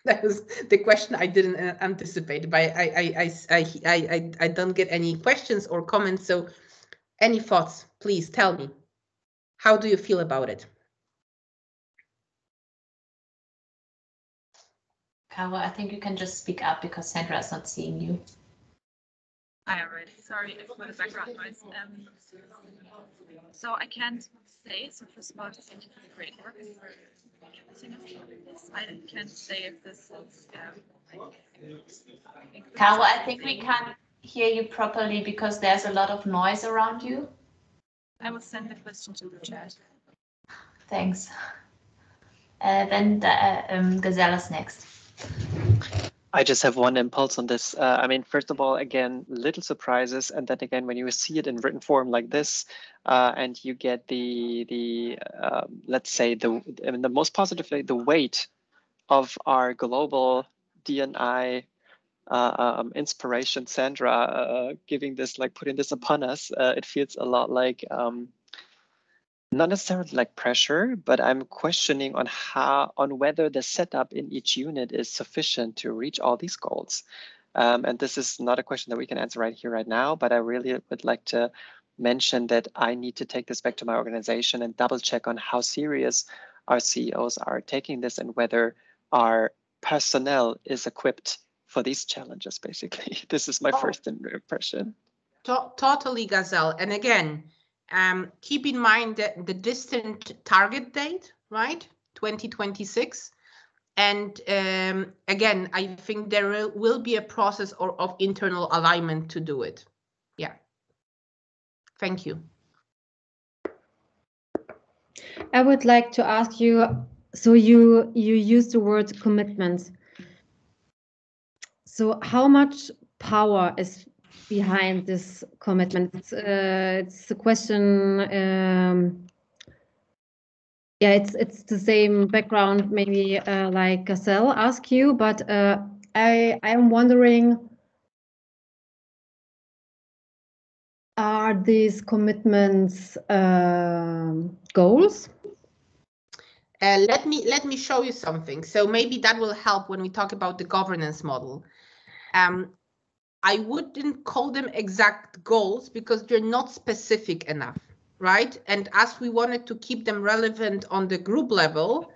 [SPEAKER 1] That was the question I didn't anticipate, but I don't get any questions or comments. So any thoughts, please tell me. How do you feel about it?
[SPEAKER 9] Caro, I think you can just speak up because Sandra is not seeing you.
[SPEAKER 12] I am ready. Sorry for the background noise. So I can't say, so first of all, it's great work. I can't say if this is.
[SPEAKER 9] Caro, I think we can't hear you properly because there's a lot of noise around you.
[SPEAKER 12] I will send the question to the chat.
[SPEAKER 9] Thanks. Then Gazelle is next.
[SPEAKER 5] I just have one impulse on this. I mean, first of all, again, little surprises, and then again, when you see it in written form like this, and you get the let's say the most positively the weight of our global D&I inspiration, Sandra, giving this, like putting this upon us, it feels a lot like not necessarily like pressure, but I'm questioning on whether the setup in each unit is sufficient to reach all these goals. And this is not a question that we can answer right here, right now, but I really would like to mention that I need to take this back to my organization and double check on how serious our CEOs are taking this and whether our personnel is equipped for these challenges, basically. This is my first impression.
[SPEAKER 1] Totally, Gazelle. And again, keep in mind that the distant target date, right? 2026. And again, I think there will be a process of internal alignment to do it. Yeah. Thank you.
[SPEAKER 4] I would like to ask you, so you use the word commitment. So how much power is behind this commitment? It's a question. Yeah, it's the same background, maybe like Gazelle asked you, but I am wondering, are these commitments goals?
[SPEAKER 1] Let me show you something. So maybe that will help when we talk about the governance model. I wouldn't call them exact goals because they're not specific enough, right? And as we wanted to keep them relevant on the group level,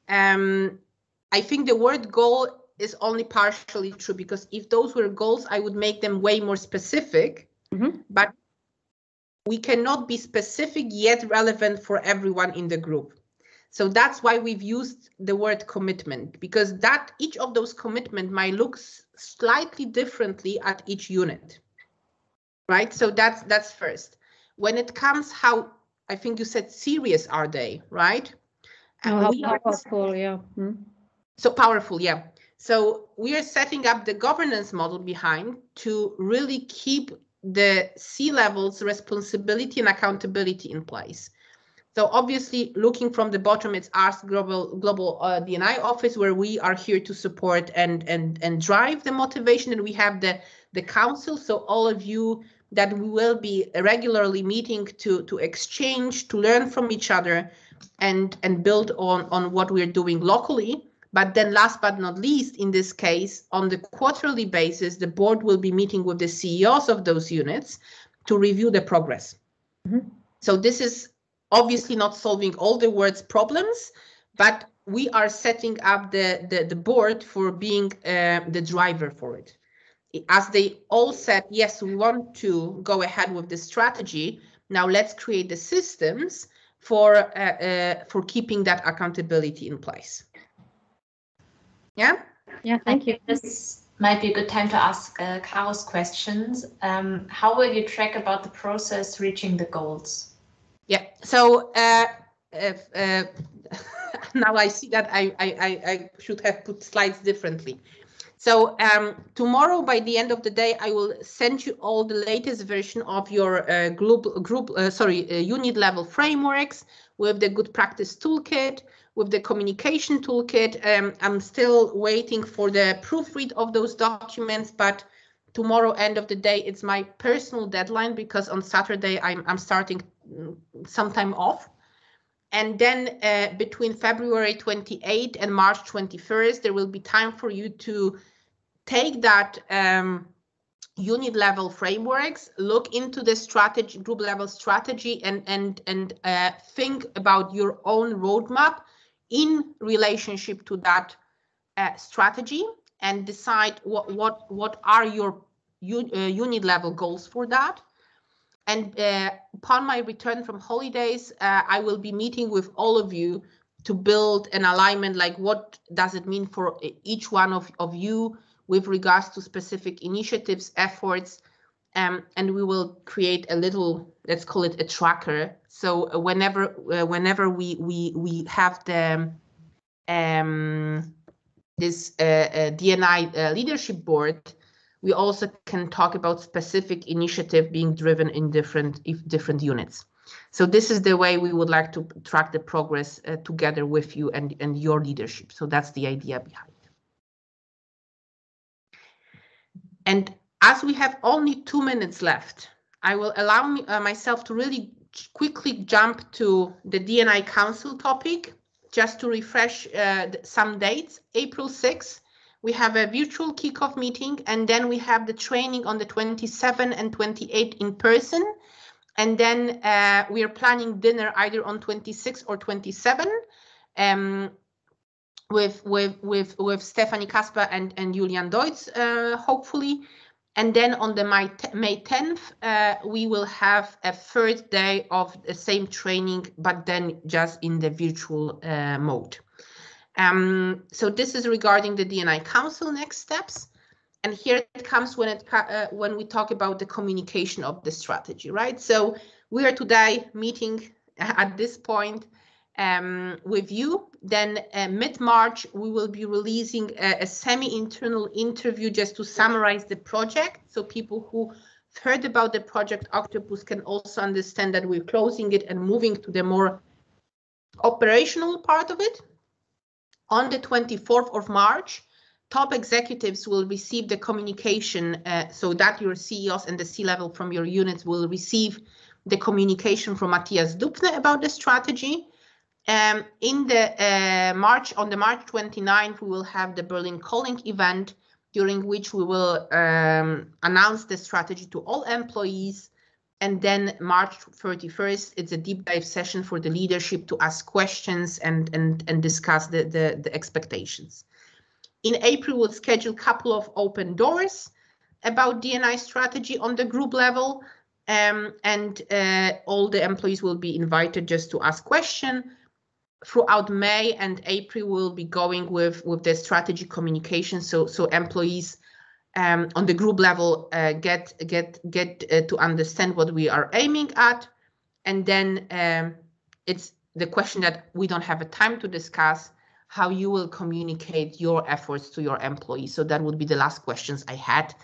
[SPEAKER 1] I think the word goal is only partially true, because if those were goals, I would make them way more specific, but we cannot be specific yet relevant for everyone in the group. So that's why we've used the word commitment, because that each of those commitment might look slightly differently at each unit, right? So that's first. When it comes how, I think you said serious are they, right?
[SPEAKER 4] How powerful, yeah.
[SPEAKER 1] So powerful, yeah. So we are setting up the governance model behind to really keep the C-level's responsibility and accountability in place. So obviously, looking from the bottom, it's our global D&I office, where we are here to support and drive the motivation, and we have the council. So all of you that we will be regularly meeting to exchange, to learn from each other, and build on what we're doing locally. But then last but not least, in this case, on the quarterly basis, the board will be meeting with the CEOs of those units to review the progress. So this is obviously not solving all the world's problems, but we are setting up the board for being the driver for it. As they all said, yes, we want to go ahead with the strategy. Now let's create the systems for keeping that accountability in place. Yeah?
[SPEAKER 4] Yeah, thank you.
[SPEAKER 9] This might be a good time to ask Caro's questions. How will you track about the process reaching the goals?
[SPEAKER 1] Yeah, so now I see that I should have put slides differently. So tomorrow, by the end of the day, I will send you all the latest version of your unit level frameworks with the good practice toolkit, with the communication toolkit. I'm still waiting for the proofread of those documents, but tomorrow, end of the day, it's my personal deadline, because on Saturday I'm starting some time off. And then between February 28th and March 21st, there will be time for you to take that unit level frameworks, look into the strategy, group level strategy, and think about your own roadmap in relationship to that strategy and decide what are your unit level goals for that. And upon my return from holidays, I will be meeting with all of you to build an alignment, like what does it mean for each one of you with regards to specific initiatives, efforts, and we will create a little, let's call it a tracker. So whenever we have the this D&I leadership board, we also can talk about specific initiative being driven in different units. So this is the way we would like to track the progress together with you and your leadership. So that's the idea behind it. And as we have only 2 minutes left, I will allow myself to really quickly jump to the D&I Council topic, just to refresh some dates. April 6th, we have a virtual kickoff meeting, and then we have the training on the 27th and 28th in person. And then we are planning dinner either on 26 or 27 with Stephanie Kasper and Julian Deutz, hopefully. And then on the May 10th, we will have a third day of the same training, but then just in the virtual mode. So this is regarding the D&I Council next steps. And here it comes when we talk about the communication of the strategy, right? So we are today meeting at this point with you. Then mid-March, we will be releasing a semi-internal interview just to summarize the project. So people who heard about the project Octopus can also understand that we're closing it and moving to the more operational part of it. On the 24th of March, top executives will receive the communication so that your CEOs and the C-level from your units will receive the communication from Matthias Dupne about the strategy. On the March 29th, we will have the Berlin Calling event, during which we will announce the strategy to all employees. And then March 31st, it's a deep dive session for the leadership to ask questions and discuss the expectations. In April, we'll schedule a couple of open doors about D&I strategy on the group level, and all the employees will be invited just to ask questions. Throughout May and April, we'll be going with the strategy communication, so employees on the group level get to understand what we are aiming at, and then it's the question that we don't have a time to discuss, how you will communicate your efforts to your employees. So that would be the last questions I had,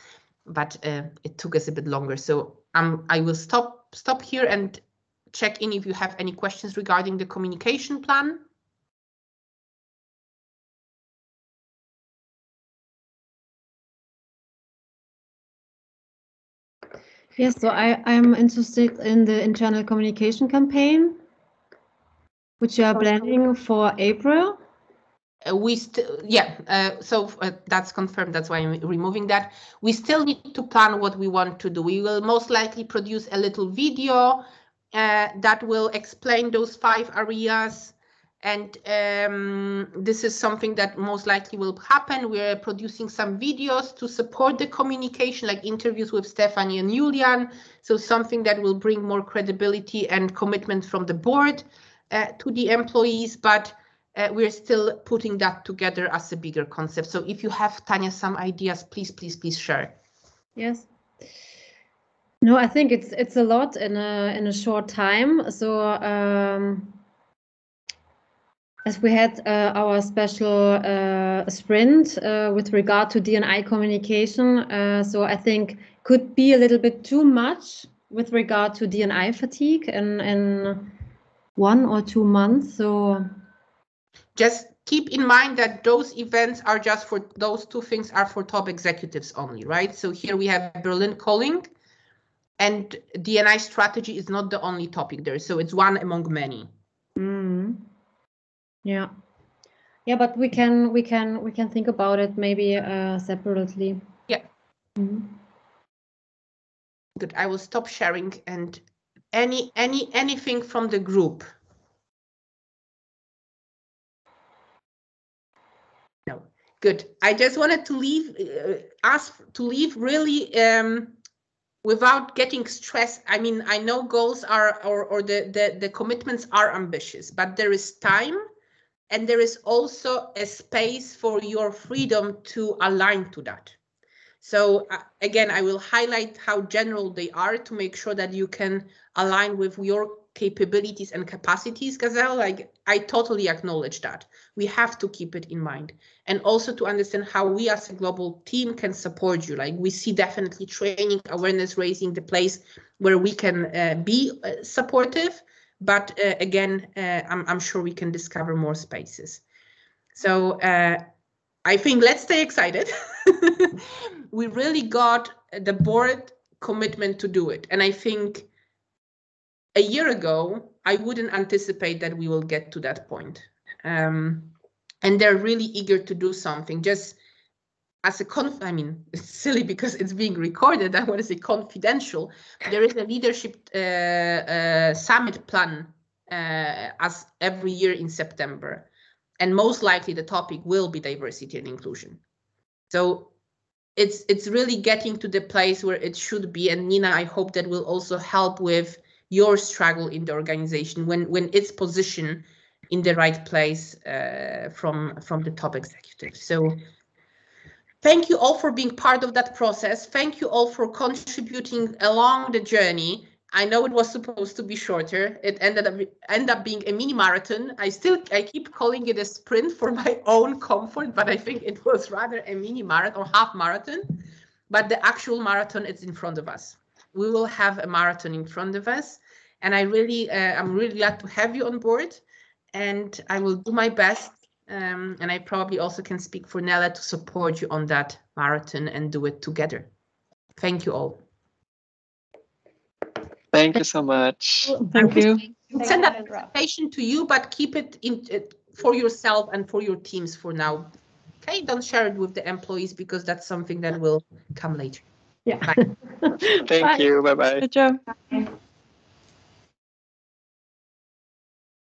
[SPEAKER 1] but it took us a bit longer. So I will stop here and check in if you have any questions regarding the communication plan.
[SPEAKER 4] Yes, so I'm interested in the internal communication campaign, which you are planning for April.
[SPEAKER 1] That's confirmed. That's why I'm removing that. We still need to plan what we want to do. We will most likely produce a little video that will explain those 5 areas. And this is something that most likely will happen. We're producing some videos to support the communication, like interviews with Stephanie and Julian. So something that will bring more credibility and commitment from the board to the employees. But we're still putting that together as a bigger concept. So if you have, Tanya, some ideas, please share.
[SPEAKER 4] Yes. No, I think it's a lot in a short time. So as we had our special sprint with regard to D&I communication, so I think could be a little bit too much with regard to D&I fatigue in 1 or 2 months. So
[SPEAKER 1] just keep in mind that those events are just for those 2 things are for top executives only, right? So here we have Berlin Calling, and D&I strategy is not the only topic there. So it's one among many.
[SPEAKER 4] Yeah, but we can think about it maybe separately.
[SPEAKER 1] Yeah. Good. I will stop sharing. And anything from the group? No. Good. I just wanted to leave, ask to leave really without getting stressed. I mean, I know goals are, or the commitments are ambitious, but there is time and there is also a space for your freedom to align to that. So again, I will highlight how general they are to make sure that you can align with your capabilities and capacities, Gazelle. Like, I totally acknowledge that. We have to keep it in mind. And also to understand how we as a global team can support you. Like, we see definitely training, awareness raising, the place where we can be supportive. But again, I'm sure we can discover more spaces. So I think let's stay excited. We really got the board commitment to do it. And I think a year ago, I wouldn't anticipate that we will get to that point. And they're really eager to do something. Just as a I mean, it's silly because it's being recorded. I want to say confidential. There is a leadership summit plan as every year in September. And most likely the topic will be diversity and inclusion. So it's really getting to the place where it should be. And Nina, I hope that will also help with your struggle in the organization when it's positioned in the right place from the top executive. So thank you all for being part of that process. Thank you all for contributing along the journey. I know it was supposed to be shorter. It ended up being a mini marathon. I keep calling it a sprint for my own comfort, but I think it was rather a mini marathon or half marathon. But the actual marathon is in front of us. We will have a marathon in front of us, and I'm really glad to have you on board. And I will do my best. And I probably also can speak for Nella to support you on that marathon and do it together. Thank you all.
[SPEAKER 5] Thank you so much.
[SPEAKER 6] Thank you.
[SPEAKER 1] Send that presentation to you, but keep it for yourself and for your teams for now. Okay, don't share it with the employees because that's something that will come later.
[SPEAKER 4] Yeah.
[SPEAKER 5] Thank you. Bye-bye.
[SPEAKER 6] Good job.